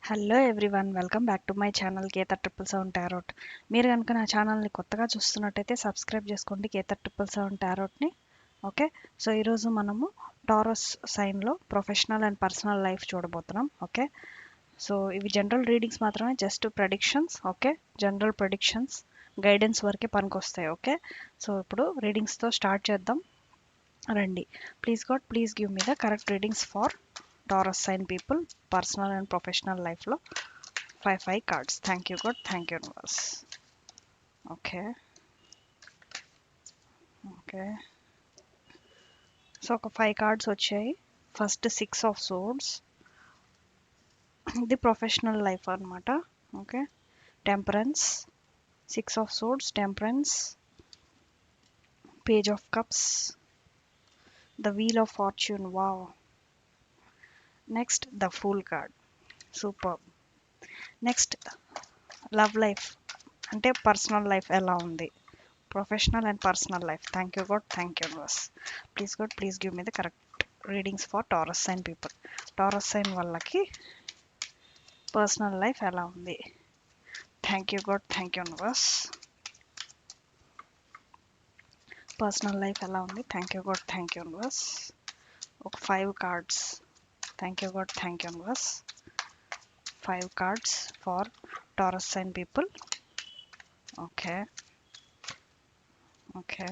Hello everyone, welcome back to my channel కేతర్ 777 tarot. మీరు కనుక నా ఛానల్ని కొత్తగా చూస్తున్నట్టయితే సబ్స్క్రైబ్ చేసుకోండి కేతర్ 777 టారోట్ని. ఓకే, సో ఈరోజు మనము టారస్ సైన్లో ప్రొఫెషనల్ అండ్ పర్సనల్ లైఫ్ చూడబోతున్నాం. ఓకే, సో ఇవి జనరల్ రీడింగ్స్ మాత్రమే, just predictions. Okay, general predictions, guidance వరకే పనికొస్తాయి. ఓకే, సో ఇప్పుడు రీడింగ్స్తో స్టార్ట్ చేద్దాం రండి. Please God, please give me the correct readings for Taurus sign people personal and professional లైఫ్లో. Five cards. Thank you God, thank you universe. Okay okay, so ఒక 5 cards వచ్చాయి. First 6 of swords, ఇది professional life అనమాట. Okay, temperance, 6 of swords, temperance, page of cups, the wheel of fortune. Wow. Next the fool card, super. Next love life, అంటే personal life ఎలా ఉంది, professional and personal life. Thank you God, thank you universe. Please God, please give me the correct readings for Taurus sign people. Taurus sign వాళ్ళకి personal life ఎలా ఉంది. Thank you God, thank you universe. Personal life ఎలా ఉంది. Thank you God, thank you universe. ఒక 5 cards. Thank you God, thank you universe. 5 cards for Taurus sign people. Okay okay,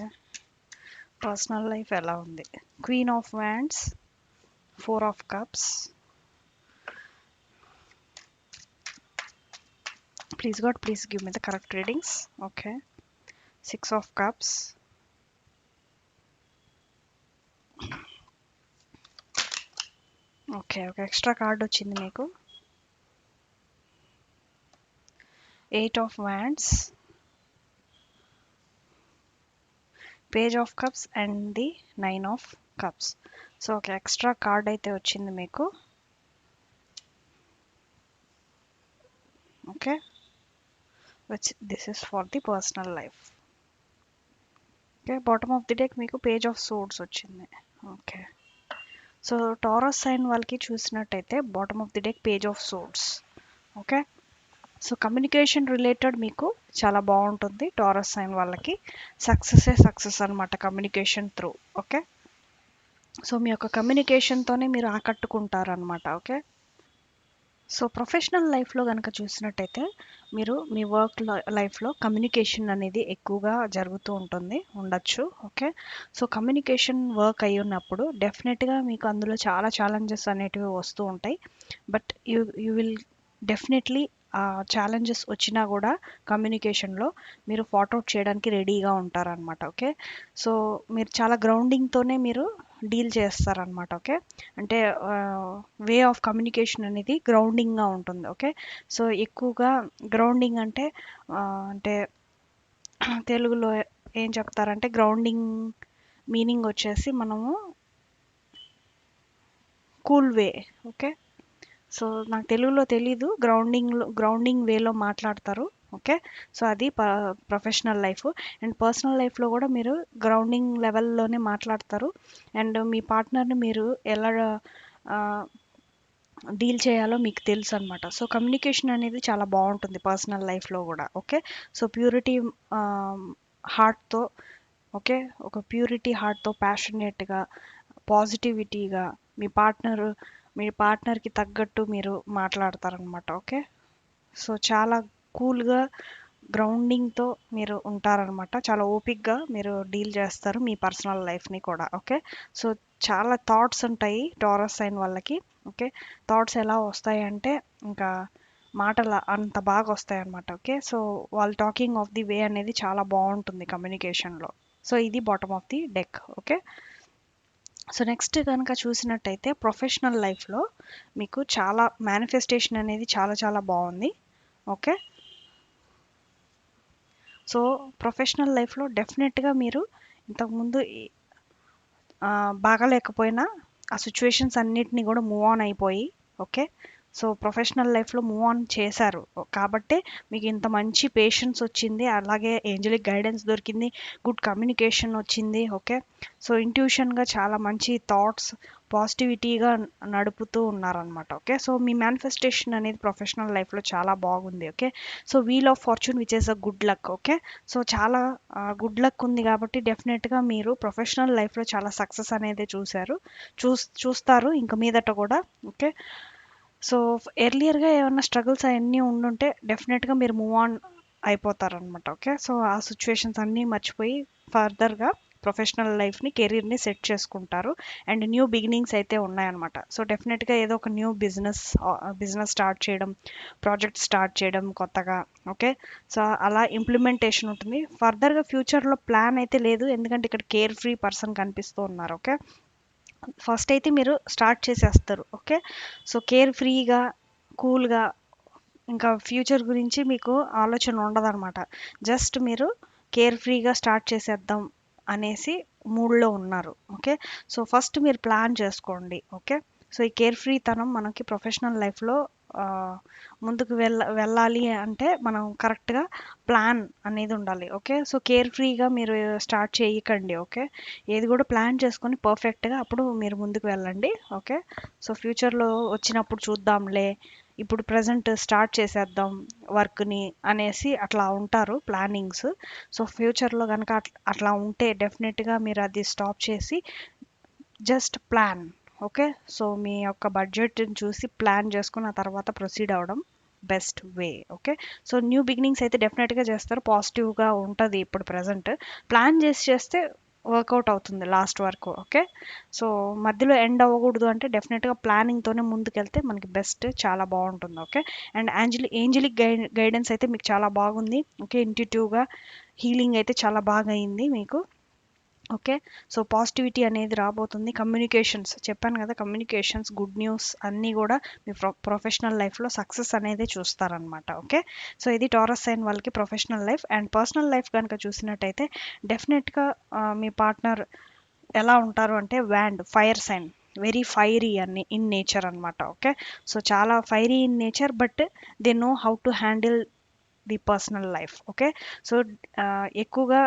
personal life ఎలా ఉంది. Queen of wands, 4 of cups. Please God, please give me the correct readings. Okay, 6 of cups. Okay, ఒక extra card వచ్చింది మీకు. 8 of wands, page of cups and the 9 of cups. So ఒక extra card అయితే వచ్చింది మీకు. Okay, this is for the personal life. Okay, bottom of the deck మీకు page of swords వచ్చింది. Okay, so taurus sign వాళ్ళకి చూసినట్టయితే bottom of the deck page of swords. Okay, so communication related మీకు చాలా బాగుంటుంది. టారస్ సైన్ వాళ్ళకి success అనమాట, communication through. Okay, so మీ యొక్క కమ్యూనికేషన్తోనే మీరు ఆకట్టుకుంటారనమాట. ఓకే, సో ప్రొఫెషనల్ లైఫ్లో కనుక చూసినట్టయితే మీరు మీ వర్క్ లైఫ్లో కమ్యూనికేషన్ అనేది ఎక్కువగా జరుగుతూ ఉండొచ్చు. ఓకే, సో కమ్యూనికేషన్ వర్క్ అయి ఉన్నప్పుడు డెఫినెట్గా మీకు అందులో చాలా ఛాలెంజెస్ అనేటివి వస్తూ ఉంటాయి. బట్ యూ విల్ డెఫినెట్లీ ఆ ఛాలెంజెస్ వచ్చినా కూడా కమ్యూనికేషన్లో మీరు అవుట్ చేయడానికి రెడీగా ఉంటారనమాట. ఓకే, సో మీరు చాలా గ్రౌండింగ్తోనే మీరు డీల్ చేస్తారనమాట. ఓకే, అంటే వే ఆఫ్ కమ్యూనికేషన్ అనేది గ్రౌండింగ్గా ఉంటుంది. ఓకే, సో ఎక్కువగా గ్రౌండింగ్ అంటే అంటే తెలుగులో ఏం చెప్తారంటే గ్రౌండింగ్ మీనింగ్ వచ్చేసి మనము కూల్ వే. ఓకే, సో నాకు తెలుగులో తెలీదు, గ్రౌండింగ్ వేలో మాట్లాడతారు. ఓకే, సో అది ప్రొఫెషనల్ లైఫ్. అండ్ పర్సనల్ లైఫ్లో కూడా మీరు గ్రౌండింగ్ లెవెల్లోనే మాట్లాడతారు. అండ్ మీ పార్ట్నర్ని మీరు ఎలా డీల్ చేయాలో మీకు తెలుసు అనమాట. సో కమ్యూనికేషన్ అనేది చాలా బాగుంటుంది పర్సనల్ లైఫ్లో కూడా. ఓకే, సో ప్యూరిటీ హార్ట్తో, ఓకే, ఒక ప్యూరిటీ హార్ట్తో ప్యాషనేట్గా పాజిటివిటీగా మీ పార్ట్నర్కి తగ్గట్టు మీరు మాట్లాడతారనమాట. ఓకే, సో చాలా కూల్గా గ్రౌండింగ్తో మీరు ఉంటారనమాట. చాలా ఓపిక్గా మీరు డీల్ చేస్తారు మీ పర్సనల్ లైఫ్ని కూడా. ఓకే, సో చాలా థాట్స్ ఉంటాయి టారస్ సైన్ వాళ్ళకి. ఓకే, థాట్స్ ఎలా వస్తాయి అంటే ఇంకా మాటలు అంత బాగా వస్తాయి అన్నమాట. ఓకే, సో వాళ్ళ టాకింగ్ ఆఫ్ ది వే అనేది చాలా బాగుంటుంది కమ్యూనికేషన్లో. సో ఇది bottom of the deck. Okay, so next కనుక చూసినట్టయితే ప్రొఫెషనల్ లైఫ్లో మీకు చాలా మేనిఫెస్టేషన్ అనేది చాలా చాలా బాగుంది. ఓకే, సో ప్రొఫెషనల్ లైఫ్లో డెఫినెట్గా మీరు ఇంతకుముందు బాగాలేకపోయినా ఆ సిచ్యువేషన్స్ అన్నిటినీ కూడా మూవ్ ఆన్ అయిపోయి, ఓకే, సో ప్రొఫెషనల్ లైఫ్లో మూవ్ ఆన్ చేశారు కాబట్టి మీకు ఇంత మంచి పేషెన్స్ వచ్చింది, అలాగే ఏంజలిక్ గైడెన్స్ దొరికింది, గుడ్ కమ్యూనికేషన్ వచ్చింది. ఓకే, సో ఇంట్యూషన్గా చాలా మంచి థాట్స్ పాజిటివిటీగా నడుపుతూ ఉన్నారనమాట. ఓకే, సో మీ మేనిఫెస్టేషన్ అనేది ప్రొఫెషనల్ లైఫ్లో చాలా బాగుంది. Okay, so wheel of fortune which is a good luck. Okay, so చాలా గుడ్ లక్ ఉంది కాబట్టి డెఫినెట్గా మీరు ప్రొఫెషనల్ లైఫ్లో చాలా సక్సెస్ అనేది చూస్తారు ఇంకా మీదట కూడా. ఓకే, సో ఎర్లియర్గా ఏమన్నా స్ట్రగుల్స్ అవన్నీ ఉండుంటే డెఫినెట్గా మీరు మూవ్ ఆన్ అయిపోతారనమాట. ఓకే, సో ఆ సిచ్యువేషన్స్ అన్నీ మర్చిపోయి ఫర్దర్గా ప్రొఫెషనల్ లైఫ్ని కెరీర్ని సెట్ చేసుకుంటారు. అండ్ న్యూ బిగినింగ్స్ అయితే ఉన్నాయన్నమాట. సో డెఫినెట్గా ఏదో ఒక న్యూ బిజినెస్ స్టార్ట్ చేయడం, ప్రాజెక్ట్ స్టార్ట్ చేయడం కొత్తగా. ఓకే, సో అలా ఇంప్లిమెంటేషన్ ఉంటుంది. ఫర్దర్గా ఫ్యూచర్లో ప్లాన్ అయితే లేదు, ఎందుకంటే ఇక్కడ కేర్ ఫ్రీ పర్సన్ కనిపిస్తూ ఉన్నారు. ఓకే, ఫస్ట్ అయితే మీరు స్టార్ట్ చేసేస్తారు. ఓకే, సో కేర్ ఫ్రీగా కూల్గా ఇంకా ఫ్యూచర్ గురించి మీకు ఆలోచన ఉండదన్నమాట. జస్ట్ మీరు కేర్ ఫ్రీగా స్టార్ట్ చేసేద్దాం అనేసి మూడ్లో ఉన్నారు. ఓకే, సో ఫస్ట్ మీరు ప్లాన్ చేసుకోండి. ఓకే, సో ఈ కేర్ ఫ్రీ తనం మనకి ప్రొఫెషనల్ లైఫ్లో ముందుకు వెళ్ళాలి అంటే మనం కరెక్ట్గా ప్లాన్ అనేది ఉండాలి. ఓకే, సో కేర్ ఫ్రీగా మీరు స్టార్ట్ చేయకండి. ఓకే, ఏది కూడా ప్లాన్ చేసుకొని పర్ఫెక్ట్గా అప్పుడు మీరు ముందుకు వెళ్ళండి. ఓకే, సో ఫ్యూచర్లో వచ్చినప్పుడు చూద్దాంలే, ఇప్పుడు ప్రజెంట్ స్టార్ట్ చేసేద్దాం వర్క్ని అనేసి అట్లా ఉంటారు ప్లానింగ్స్. సో ఫ్యూచర్లో కనుక అట్లా ఉంటే డెఫినెట్గా మీరు అది స్టాప్ చేసి జస్ట్ ప్లాన్. ఓకే, సో మీ యొక్క బడ్జెట్ని చూసి ప్లాన్ చేసుకుని ఆ తర్వాత ప్రొసీడ్ అవ్వడం best way. Okay, so new beginnings అయితే డెఫినెట్గా చేస్తారు, పాజిటివ్గా ఉంటుంది. ఇప్పుడు ప్రజెంట్ ప్లాన్ చేస్తే వర్కౌట్ అవుతుంది లాస్ట్ వరకు. ఓకే, సో మధ్యలో ఎండ్ అవ్వకూడదు అంటే డెఫినెట్గా ప్లానింగ్తోనే ముందుకెళ్తే మనకి బెస్ట్, చాలా బాగుంటుంది. ఓకే, అండ్ ఏంజలిక్ గైడెన్స్ అయితే మీకు చాలా బాగుంది. ఓకే, ఇంట్యూటివ్గా హీలింగ్ అయితే చాలా బాగా అయింది మీకు. ఓకే, సో పాజిటివిటీ అనేది రాబోతుంది. కమ్యూనికేషన్స్ చెప్పాను కదా, కమ్యూనికేషన్స్ గుడ్ న్యూస్ అన్నీ కూడా మీ ప్రొఫెషనల్ లైఫ్లో సక్సెస్ అనేది చూస్తారనమాట. ఓకే, సో ఇది టారస్ సైన్ వాళ్ళకి professional life. And personal life కనుక చూసినట్టయితే డెఫినెట్గా మీ పార్ట్నర్ ఎలా ఉంటారు అంటే ఫైర్ సైన్, వెరీ ఫైరీ అని ఇన్ నేచర్ అనమాట. ఓకే, సో చాలా fiery in nature, but they know how to handle the personal life. Okay, so ఎక్కువగా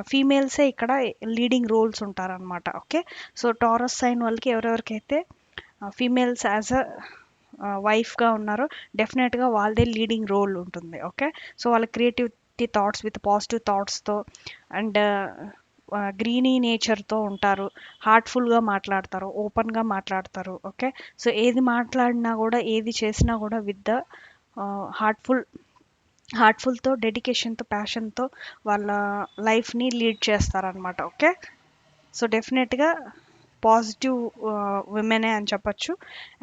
ఫీమేల్సే ఇక్కడ లీడింగ్ రోల్స్ ఉంటారనమాట. ఓకే, సో టారస్ సైన్ వాళ్ళకి ఎవరెవరికైతే ఫీమేల్స్ యాజ్ అ వైఫ్గా ఉన్నారో డెఫినెట్గా వాళ్ళదే లీడింగ్ రోల్ ఉంటుంది. ఓకే, సో వాళ్ళ క్రియేటివిటీ థాట్స్ విత్ పాజిటివ్ థాట్స్తో అండ్ గ్రీనీ నేచర్తో ఉంటారు, హార్ట్ఫుల్గా మాట్లాడతారు, ఓపెన్గా మాట్లాడతారు. ఓకే, సో ఏది మాట్లాడినా కూడా ఏది చేసినా కూడా విత్ ద హార్ట్ఫుల్తో డెడికేషన్తో ప్యాషన్తో వాళ్ళ లైఫ్ని లీడ్ చేస్తారనమాట. ఓకే, సో డెఫినెట్గా పాజిటివ్ విమెనే అని చెప్పచ్చు.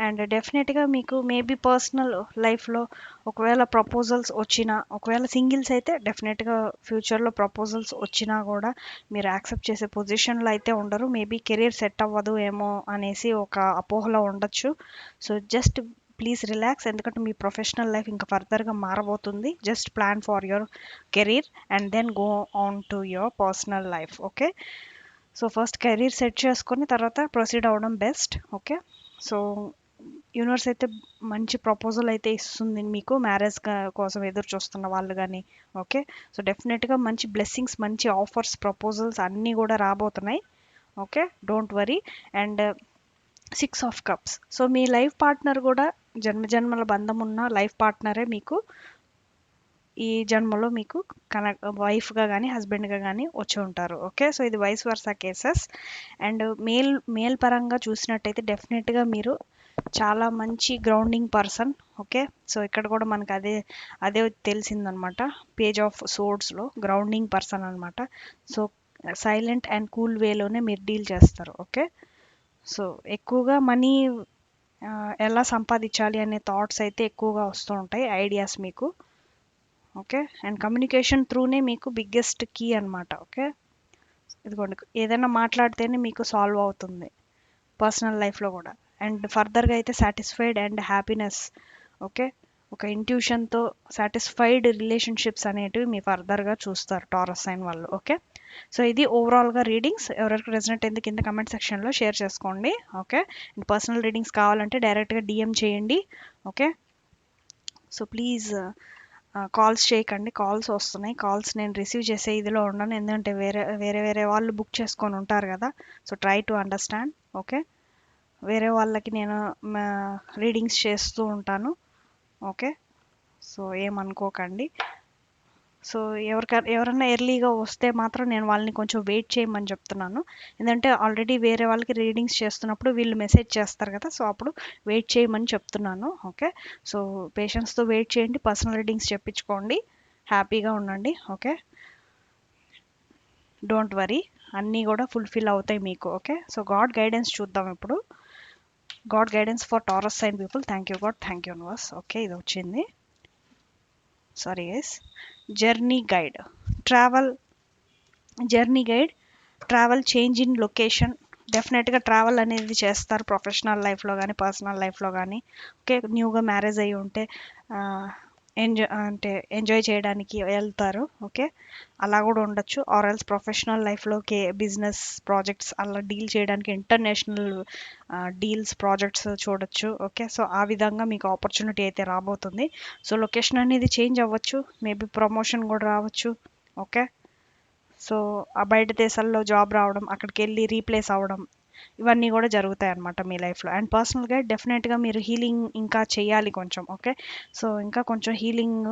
అండ్ డెఫినెట్గా మీకు మేబీ పర్సనల్ లైఫ్లో ఒకవేళ ప్రపోజల్స్ వచ్చినా, ఒకవేళ సింగిల్స్ అయితే డెఫినెట్గా ఫ్యూచర్లో ప్రపోజల్స్ వచ్చినా కూడా మీరు యాక్సెప్ట్ చేసే పొజిషన్లో అయితే ఉండరు. మేబీ కెరీర్ సెట్ అవ్వదు ఏమో అనేసి ఒక అపోహలో ఉండొచ్చు. సో జస్ట్ ప్లీజ్ రిలాక్స్, ఎందుకంటే మీ ప్రొఫెషనల్ లైఫ్ ఇంకా ఫర్దర్గా మారబోతుంది. Just plan for your career and then go on to your personal life. Okay, so first career set చేసుకొని తర్వాత ప్రొసీడ్ అవ్వడం బెస్ట్. ఓకే, సో యూనివర్స్ అయితే మంచి ప్రపోజల్ అయితే ఇస్తుంది మీకు, మ్యారేజ్ కోసం ఎదురు చూస్తున్న వాళ్ళు కానీ. ఓకే, సో డెఫినెట్గా మంచి బ్లెస్సింగ్స్, మంచి ఆఫర్స్, ప్రపోజల్స్ అన్నీ కూడా రాబోతున్నాయి. Okay, don't worry. And 6 of Cups, so me life partner కూడా జన్మజన్మల బంధం ఉన్న లైఫ్ పార్ట్నరే మీకు ఈ జన్మలో మీకు వైఫ్గా కానీ హస్బెండ్గా కానీ వచ్చి ఉంటారు. ఓకే, సో ఇది vice versa cases. And male పరంగా చూసినట్టయితే డెఫినెట్గా మీరు చాలా మంచి గ్రౌండింగ్ పర్సన్. ఓకే, సో ఇక్కడ కూడా మనకు అదే తెలిసిందనమాట. పేజ్ ఆఫ్ సోర్డ్స్లో గ్రౌండింగ్ పర్సన్ అనమాట. సో సైలెంట్ అండ్ కూల్ వేలోనే మీరు డీల్ చేస్తారు. ఓకే, సో ఎక్కువగా మనీ ఎలా సంపాదించాలి అనే థాట్స్ అయితే ఎక్కువగా వస్తూ ఉంటాయి, ఐడియాస్ మీకు. ఓకే, అండ్ కమ్యూనికేషన్ త్రూనే మీకు బిగ్గెస్ట్ కీ అనమాట. ఓకే, ఇదిగోండి, ఏదైనా మాట్లాడితేనే మీకు సాల్వ్ అవుతుంది పర్సనల్ లైఫ్లో కూడా. అండ్ ఫర్దర్గా అయితే సాటిస్ఫైడ్ అండ్ హ్యాపీనెస్. ఓకే, ఒక ఇంట్యూషన్తో సాటిస్ఫైడ్ రిలేషన్షిప్స్ అనేటివి మీ ఫర్దర్గా చూస్తారు టారస్ సైన్ వాళ్ళు. ఓకే, సో ఇది ఓవరాల్గా రీడింగ్స్. ఎవరికి రెజనెంట్ అయింది కింద కమెంట్ సెక్షన్లో షేర్ చేసుకోండి. ఓకే, పర్సనల్ రీడింగ్స్ కావాలంటే డైరెక్ట్గా డిఎం చేయండి. ఓకే, సో ప్లీజ్ కాల్స్ చేయకండి. కాల్స్ వస్తున్నాయి, కాల్స్ నేను రిసీవ్ చేసే ఇదిలో ఉన్నాను, ఎందుకంటే వేరే వేరే వేరే వాళ్ళు బుక్ చేసుకొని ఉంటారు కదా. So try to understand. Okay, వేరే వాళ్ళకి నేను రీడింగ్స్ చేస్తూ ఉంటాను. ఓకే, సో ఏమనుకోకండి. సో ఎవరన్నా ఎర్లీగా వస్తే మాత్రం నేను వాళ్ళని కొంచెం వెయిట్ చేయమని చెప్తున్నాను, ఎందుకంటే ఆల్రెడీ వేరే వాళ్ళకి రీడింగ్స్ చేస్తున్నప్పుడు వీళ్ళు మెసేజ్ చేస్తారు కదా, సో అప్పుడు వెయిట్ చేయమని చెప్తున్నాను. ఓకే, సో పేషెన్స్తో వెయిట్ చేయండి, పర్సనల్ రీడింగ్స్ చెప్పించుకోండి, హ్యాపీగా ఉండండి. ఓకే, డోంట్ వరీ, అన్నీ కూడా ఫుల్ఫిల్ అవుతాయి మీకు. ఓకే, సో గాడ్ గైడెన్స్ చూద్దాం ఇప్పుడు. God guidance for Taurus sign people. Thank you God, thank you universe. Okay, ఇది వచ్చింది. Sorry guys. Journey guide, travel journey guide, travel change in location. డెఫినెట్గా travel అనేది చేస్తారు ప్రొఫెషనల్ లైఫ్లో కానీ పర్సనల్ లైఫ్లో కానీ. ఓకే, న్యూగా మ్యారేజ్ అయ్యి ఉంటే ఎంజాయ్ చేయడానికి వెళ్తారు. ఓకే, అలా కూడా ఉండొచ్చు. ఆర్ ఎల్స్ ప్రొఫెషనల్ లైఫ్లోకి బిజినెస్ ప్రాజెక్ట్స్ అలా డీల్ చేయడానికి ఇంటర్నేషనల్ డీల్స్ ప్రాజెక్ట్స్ చూడొచ్చు. ఓకే, సో ఆ విధంగా మీకు ఆపర్చునిటీ అయితే రాబోతుంది. సో లొకేషన్ అనేది చేంజ్ అవ్వచ్చు, మేబీ ప్రమోషన్ కూడా రావచ్చు. ఓకే, సో ఆ బయట దేశాల్లో జాబ్ రావడం, అక్కడికి వెళ్ళి రీప్లేస్ అవ్వడం, ఇవన్నీ కూడా జరుగుతాయి అన్నమాట మీ లైఫ్లో. అండ్ పర్సనల్గా డెఫినెట్గా మీరు హీలింగ్ ఇంకా చేయాలి కొంచెం. ఓకే, సో ఇంకా కొంచెం హీలింగ్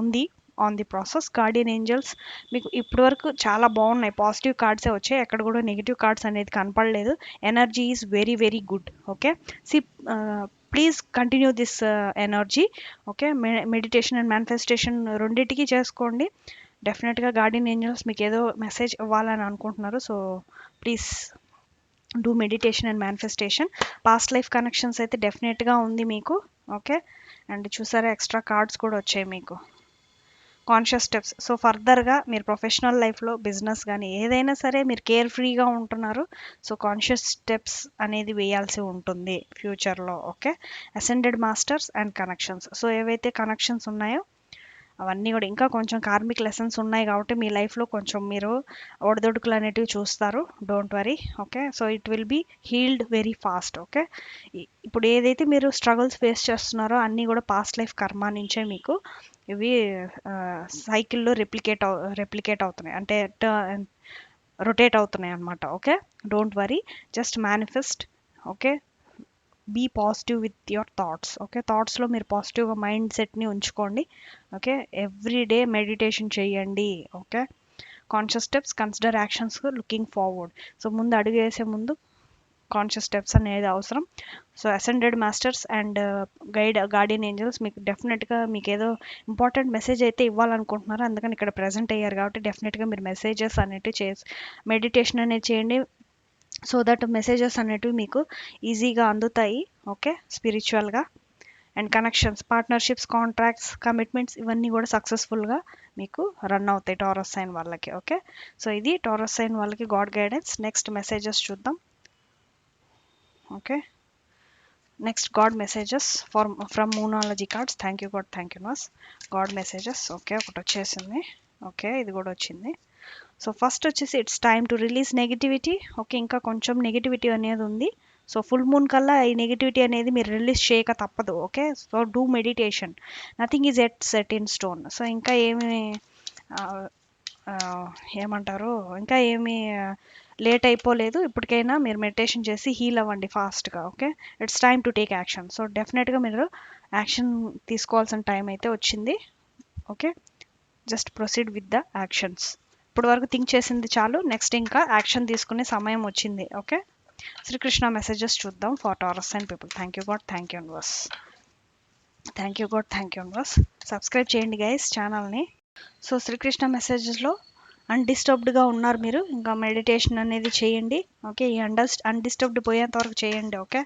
ఉంది on the process. Guardian angels మీకు ఇప్పటి వరకు చాలా బాగున్నాయి, పాజిటివ్ కార్డ్సే వచ్చాయి, ఎక్కడ కూడా నెగిటివ్ కార్డ్స్ అనేది కనపడలేదు. Energy is very very good. Okay, see please continue this energy. Okay, meditation and manifestation రెండింటికి చేసుకోండి. డెఫినెట్గా గార్డియన్ ఏంజల్స్ మీకు ఏదో మెసేజ్ ఇవ్వాలని అనుకుంటున్నారు. So please do meditation and manifestation. Past life connections అయితే డెఫినెట్గా ఉంది మీకు. ఓకే, అండ్ చూసారా ఎక్స్ట్రా కార్డ్స్ కూడా వచ్చాయి మీకు. కాన్షియస్ స్టెప్స్, సో ఫర్దర్గా మీరు ప్రొఫెషనల్ లైఫ్లో బిజినెస్ కానీ ఏదైనా సరే మీరు కేర్ ఫ్రీగా ఉంటున్నారు, సో కాన్షియస్ స్టెప్స్ అనేది వేయాల్సి ఉంటుంది ఫ్యూచర్లో. Okay, ascended masters and connections, so ఏవైతే కనెక్షన్స్ ఉన్నాయో అవన్నీ కూడా ఇంకా కొంచెం కార్మిక్ లెసన్స్ ఉన్నాయి కాబట్టి మీ లైఫ్లో కొంచెం మీరు ఒడిదొడుకులు అనేటివి చూస్తారు. Don't worry. Okay, so it will be healed very fast. Okay, ఇప్పుడు ఏదైతే మీరు స్ట్రగుల్స్ ఫేస్ చేస్తున్నారో అన్నీ కూడా పాస్ట్ లైఫ్ కర్మ నుంచే మీకు ఇవి సైకిల్లో రెప్లికేట్ అవుతున్నాయి, అంటే రొటేట్ అవుతున్నాయి అన్నమాట. Okay, don't worry, just manifest. Okay, be positive with your thoughts. Okay, థాట్స్లో మీరు పాజిటివ్గా మైండ్ సెట్ని ఉంచుకోండి. ఓకే, ఎవ్రీ డే మెడిటేషన్ చేయండి. Okay, conscious steps, consider actions, looking forward. So ముందు అడుగు వేసే ముందు కాన్షియస్ స్టెప్స్ అనేది అవసరం. So ascended masters and guardian angels మీకు డెఫినెట్గా మీకు ఏదో ఇంపార్టెంట్ మెసేజ్ అయితే ఇవ్వాలనుకుంటున్నారు, అందుకని ఇక్కడ ప్రజెంట్ అయ్యారు కాబట్టి డెఫినెట్గా మీరు మెసేజెస్ అనేవి చేసి మెడిటేషన్ అనేది చేయండి, సో దట్ మెసేజెస్ అనేటివి మీకు ఈజీగా అందుతాయి. ఓకే, స్పిరిచువల్గా. And connections, partnerships, contracts, commitments ఇవన్నీ కూడా సక్సెస్ఫుల్గా మీకు రన్ అవుతాయి టారస్ సైన్ వాళ్ళకి. ఓకే, సో ఇది టారస్ సైన్ వాళ్ళకి గాడ్ గైడెన్స్. నెక్స్ట్ మెసేజెస్ చూద్దాం. Okay, next God messages from moonology cards. Thank you God, thank you నస్. God messages. ఓకే, ఒకటి వచ్చేసింది. ఓకే, ఇది కూడా వచ్చింది. సో ఫస్ట్ వచ్చేసి it's time to release negativity. Okay, ఇంకా కొంచెం నెగిటివిటీ అనేది ఉంది, సో ఫుల్ మూన్ కల్లా ఈ నెగిటివిటీ అనేది మీరు రిలీజ్ చేయక తప్పదు. Okay, so do meditation, nothing is set in stone. So ఇంకా ఏమి ఏమంటారు, ఇంకా ఏమి లేట్ అయిపోలేదు, ఇప్పటికైనా మీరు మెడిటేషన్ చేసి హీల్ అవ్వండి ఫాస్ట్గా. Okay, it's time to take action. So డెఫినెట్గా మీరు యాక్షన్ తీసుకోవాల్సిన టైం అయితే వచ్చింది. Okay, just proceed with the actions. ఇప్పుడు వరకు థింక్ చేసింది చాలు, నెక్స్ట్ ఇంకా యాక్షన్ తీసుకునే సమయం వచ్చింది. ఓకే, శ్రీకృష్ణ మెసేజెస్ చూద్దాం for taurus and people. Thank you God, thank you universe. Thank you God, thank you universe. Subscribe చేయండి గైస్ ఛానల్ని. సో శ్రీకృష్ణ మెసేజెస్లో అన్డిస్టర్బ్డ్గా ఉన్నారు మీరు, ఇంకా మెడిటేషన్ అనేది చేయండి. ఓకే, ఈ అన్డిస్టర్బ్డ్ పోయేంత వరకు చేయండి. ఓకే,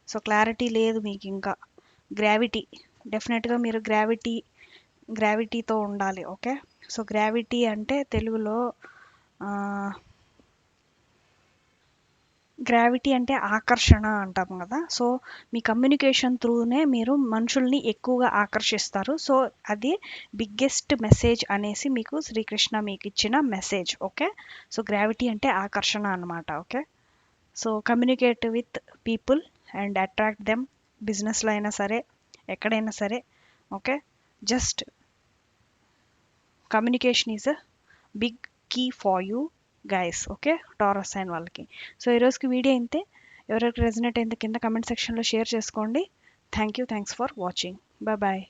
సో క్లారిటీ లేదు మీకు ఇంకా. గ్రావిటీ, డెఫినెట్గా మీరు గ్రావిటీతో ఉండాలి. ఓకే, సో గ్రావిటీ అంటే తెలుగులో గ్రావిటీ అంటే ఆకర్షణ అంటాం కదా. సో మీ కమ్యూనికేషన్ త్రూనే మీరు మనుషుల్ని ఎక్కువగా ఆకర్షిస్తారు. సో అది బిగ్గెస్ట్ మెసేజ్ అనేసి మీకు శ్రీకృష్ణ మీకు ఇచ్చిన మెసేజ్. ఓకే, సో గ్రావిటీ అంటే ఆకర్షణ అనమాట. Okay, so communicate with people and attract them, బిజినెస్లో అయినా సరే ఎక్కడైనా సరే. Okay, just communication is a big key for you guys. Okay, Taurus sign వాళ్ళకి. సో ఈరోజుకి వీడియో ఇంతే. ఎవరికి రెజనేట్ అయితే కింద కమెంట్ సెక్షన్లో షేర్ చేసుకోండి. Thank you, thanks for watching. Bye bye.